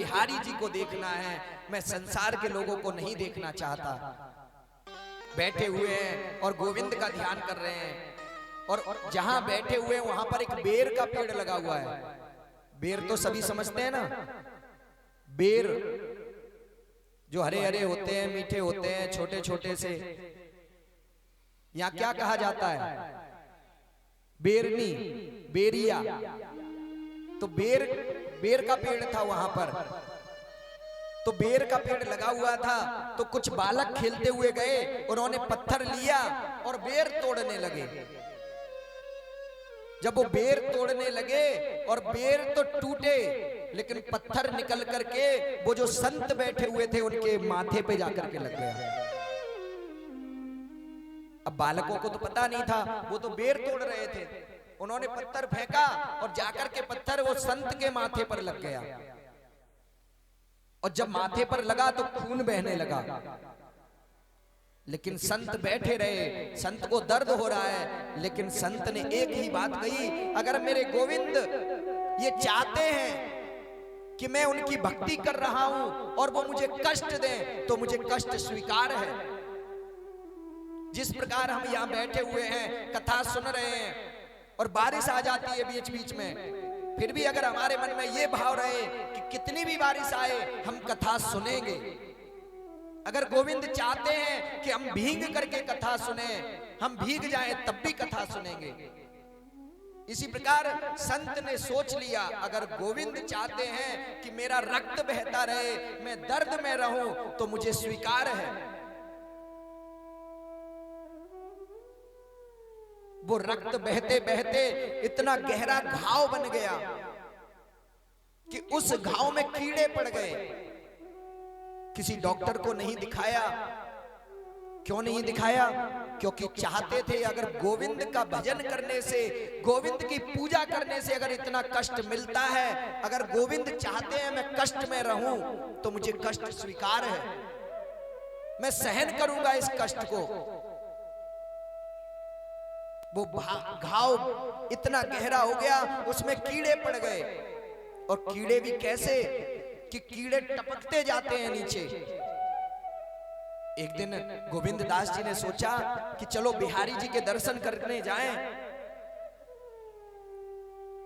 बिहारी जी को देखना है, मैं संसार के लोगों को नहीं देखना चाहता। बैठे हुए हैं और गोविंद का ध्यान कर रहे हैं, और जहां बैठे हुए हैं वहां पर एक बेर का पेड़ लगा हुआ है। बेर तो सभी समझते हैं ना, बेर जो हरे हरे होते हैं, मीठे होते हैं, छोटे छोटे से। यहां क्या कहा जाता है? बेरनी, बेरिया। तो बेर का पेड़ था वहां पर। तो बेर का पेड़ लगा हुआ था, तो कुछ बालक खेलते हुए गए, उन्होंने पत्थर लिया और बेर तोड़ने लगे। जब वो बेर तोड़ने लगे और बेर तो टूटे, लेकिन पत्थर निकल करके वो जो संत बैठे हुए थे उनके माथे पे जाकर के लग गया। अब बालकों को तो पता नहीं था, वो तो बेर तोड़ रहे थे। उन्होंने पत्थर फेंका और जाकर के पत्थर वो संत के माथे पर लग गया, और जब माथे पर लगा तो खून बहने लगा। लेकिन संत बैठे रहे, संत को दर्द हो रहा है, लेकिन संत ने एक ही बात कही, अगर मेरे गोविंद ये चाहते हैं कि मैं उनकी भक्ति कर रहा हूं और वो मुझे कष्ट दें, तो मुझे कष्ट स्वीकार है। जिस प्रकार हम यहां बैठे हुए हैं, कथा सुन रहे हैं, और बारिश आ जाती है बीच बीच में, फिर भी अगर हमारे मन में ये भाव रहे कि कितनी भी बारिश आए हम कथा सुनेंगे। अगर गोविंद चाहते हैं कि हम भीग करके कथा सुने, हम भीग जाएं तब भी कथा सुनेंगे। इसी प्रकार संत ने सोच लिया, अगर गोविंद चाहते हैं कि मेरा रक्त बहता रहे, मैं दर्द में रहूं, तो मुझे स्वीकार है। वो रक्त बहते बहते इतना गहरा घाव बन गया कि उस घाव में कीड़े पड़ गए। किसी डॉक्टर को नहीं दिखाया। क्यों नहीं दिखाया? क्योंकि चाहते थे अगर गोविंद का भजन करने से, गोविंद की पूजा करने से अगर इतना कष्ट मिलता है, अगर गोविंद चाहते हैं मैं कष्ट में रहूं, तो मुझे कष्ट स्वीकार है, मैं सहन करूंगा इस कष्ट को। वो घाव इतना गहरा हो गया, उसमें कीड़े पड़ गए। और कीड़े भी कैसे कि कीड़े टपकते जाते हैं नीचे। एक दिन गोविंद दास जी ने सोचा कि चलो बिहारी जी के दर्शन करने जाएं,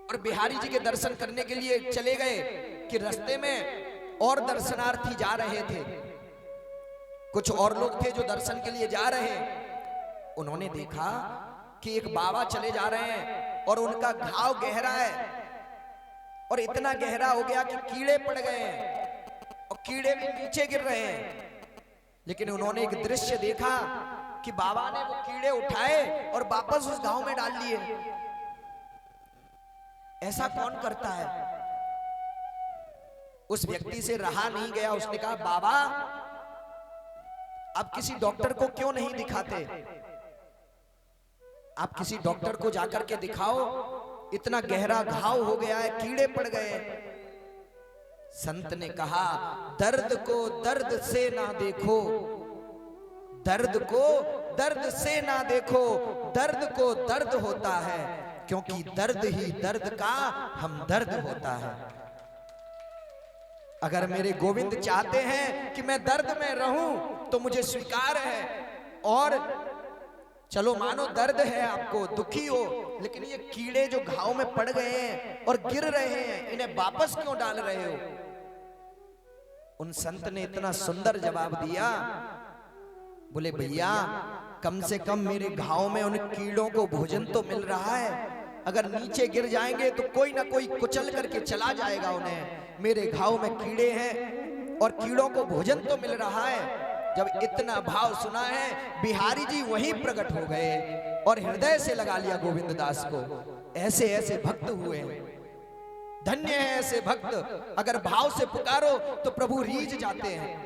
और बिहारी जी के दर्शन करने के लिए चले गए कि रास्ते में और दर्शनार्थी जा रहे थे। कुछ और लोग थे जो दर्शन के लिए जा रहे हैं। उन्होंने देखा कि एक बाबा चले जा रहे हैं और उनका घाव गहरा है, और इतना गहरा हो गया कि कीड़े पड़ गए हैं और कीड़े भी नीचे गिर रहे हैं। लेकिन उन्होंने एक दृश्य देखा कि बाबा ने वो कीड़े उठाए और वापस उस घाव में डाल लिए। ऐसा कौन करता है? उस व्यक्ति से रहा नहीं गया, उसने कहा बाबा आप किसी डॉक्टर को क्यों नहीं दिखाते? आप किसी डॉक्टर को जाकर के दिखाओ, इतना गहरा घाव हो गया है, कीड़े पड़ गए। संत ने कहा दर्द को दर्द से ना देखो, दर्द को दर्द से ना देखो, दर्द को दर्द होता है, क्योंकि दर्द ही दर्द का हमदर्द होता है। अगर मेरे गोविंद चाहते हैं कि मैं दर्द में रहूं, तो मुझे स्वीकार है। और चलो मानो दर्द है, आपको दुखी हो, लेकिन ये कीड़े जो घाव में पड़ गए हैं और गिर रहे हैं, इन्हें वापस क्यों डाल रहे हो? उन संत ने इतना सुंदर जवाब दिया, बोले भैया कम से कम मेरे घाव में उन कीड़ों को भोजन तो मिल रहा है। अगर नीचे गिर जाएंगे तो कोई ना कोई कुचल करके चला जाएगा उन्हें। मेरे घाव में कीड़े हैं और कीड़ों को भोजन तो मिल रहा है। जब इतना भाव सुना है, बिहारी जी वहीं प्रकट हो गए और हृदय से लगा लिया गोविंद दास को। ऐसे ऐसे भक्त हुए, धन्य है ऐसे भक्त। अगर भाव से पुकारो तो प्रभु रीझ जाते हैं।